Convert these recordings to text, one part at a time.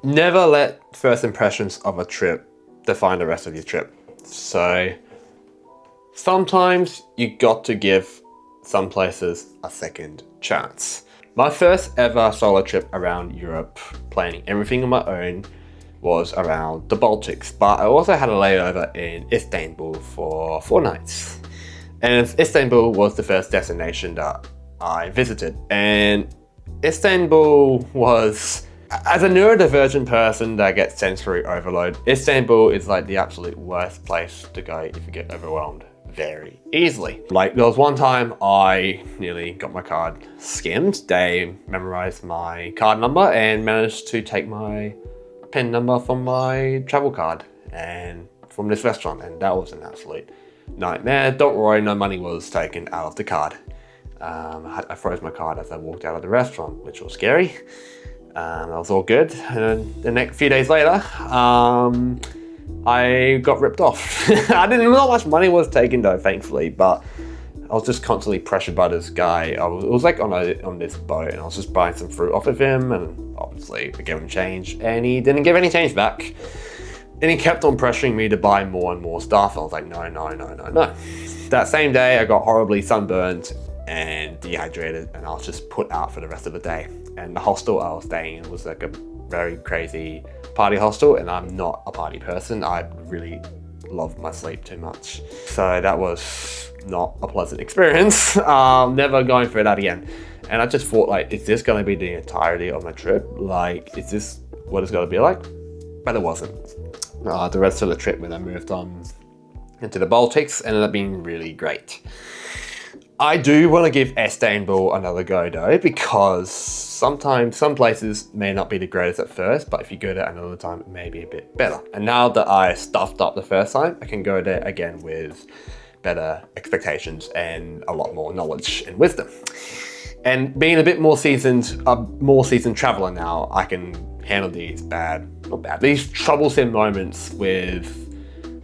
Never let first impressions of a trip define the rest of your trip. So sometimes you got to give some places a second chance. My first ever solo trip around Europe, planning everything on my own, was around the Baltics, but I also had a layover in Istanbul for 4 nights. And Istanbul was the first destination that I visited. And Istanbul was, as a neurodivergent person that gets sensory overload, Istanbul is like the absolute worst place to go if you get overwhelmed very easily. Like, there was one time I nearly got my card skimmed. They memorized my card number and managed to take my PIN number from my travel card and from this restaurant, and that was an absolute nightmare. Don't worry, no money was taken out of the card. I froze my card as I walked out of the restaurant, which was scary. That was all good. And then the next few days later, I got ripped off. Not much money was taken though, thankfully, but I was just constantly pressured by this guy. It was like on this boat, and I was just buying some fruit off of him, and obviously I gave him change, and he didn't give any change back. And he kept on pressuring me to buy more and more stuff. I was like, no. That same day, I got horribly sunburned and dehydrated, and I was just put out for the rest of the day. And the hostel I was staying in was like a very crazy party hostel, and I'm not a party person. I really love my sleep too much. So that was not a pleasant experience. Never going through that again. And I just thought, like, is this going to be the entirety of my trip? Like, is this what it's going to be like? But it wasn't. The rest of the trip, when I moved on into the Baltics, ended up being really great. I do want to give Istanbul another go though, because sometimes some places may not be the greatest at first, but if you go there another time, it may be a bit better. And now that I stuffed up the first time, I can go there again with better expectations and a lot more knowledge and wisdom. And being a more seasoned traveler now, I can handle these these troublesome moments with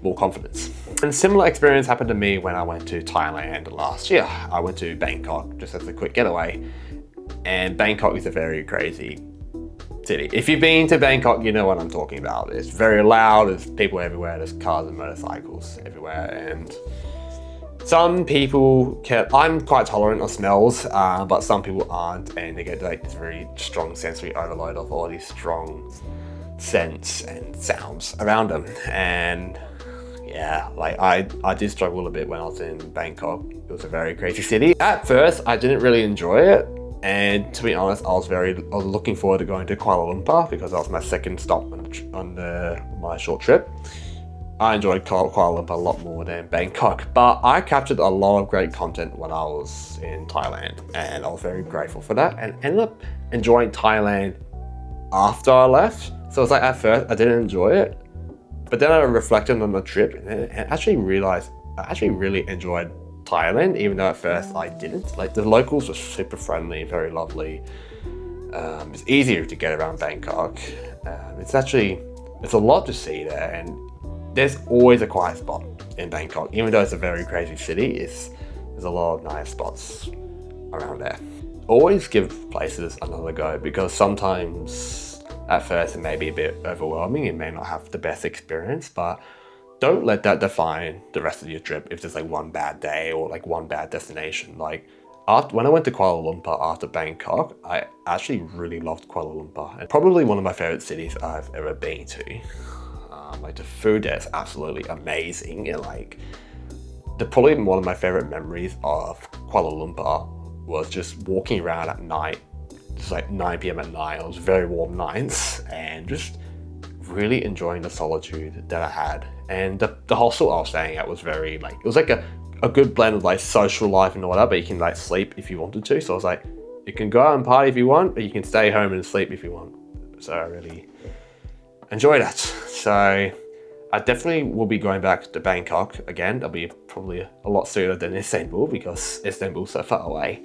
more confidence. And similar experience happened to me when I went to Thailand last year. I went to Bangkok just as a quick getaway, and Bangkok is a very crazy city. If you've been to Bangkok, you know what I'm talking about. It's very loud, there's people everywhere, there's cars and motorcycles everywhere, and some people I'm quite tolerant of smells, but some people aren't, and they get like this very strong sensory overload of all these strong scents and sounds around them. And yeah, like I did struggle a bit when I was in Bangkok. It was a very crazy city. At first, I didn't really enjoy it. And to be honest, I was looking forward to going to Kuala Lumpur because that was my second stop on my short trip. I enjoyed Kuala Lumpur a lot more than Bangkok, but I captured a lot of great content when I was in Thailand, and I was very grateful for that, and ended up enjoying Thailand after I left. So it's like, at first I didn't enjoy it, but then I reflected on the trip and actually realized I actually really enjoyed Thailand, even though at first I didn't. Like, the locals were super friendly, very lovely. It's easier to get around Bangkok. It's a lot to see there, and there's always a quiet spot in Bangkok. Even though it's a very crazy city, there's a lot of nice spots around there. Always give places another go, because sometimes at first it may be a bit overwhelming. You may not have the best experience, but don't let that define the rest of your trip if there's like one bad day or like one bad destination. Like, when I went to Kuala Lumpur after Bangkok, I actually really loved Kuala Lumpur, and probably one of my favorite cities I've ever been to. Like, the food there is absolutely amazing, and like, probably one of my favorite memories of Kuala Lumpur was just walking around at night. It's like 9 p.m. at night. It was very warm nights, and just really enjoying the solitude that I had. And the hostel I was staying at was very like, it was like a good blend of like social life and all that, but you can like sleep if you wanted to. So I was like, you can go out and party if you want, but you can stay home and sleep if you want. So I really enjoy that. So I definitely will be going back to Bangkok again. That'll be probably a lot sooner than Istanbul, because Istanbul's so far away.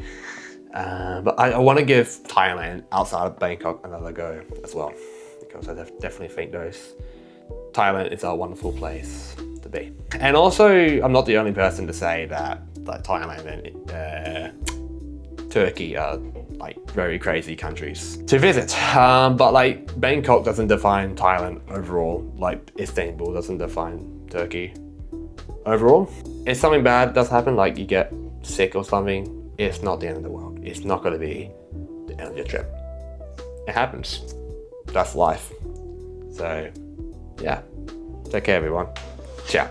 But I want to give Thailand outside of Bangkok another go as well, because I definitely think Thailand is a wonderful place to be. And also, I'm not the only person to say that Thailand and Turkey are like very crazy countries to visit. But like Bangkok doesn't define Thailand overall, like Istanbul doesn't define Turkey overall. If something bad does happen, like you get sick or something, it's not the end of the world. It's not going to be the end of your trip. It happens. That's life. So yeah, take care everyone. Ciao.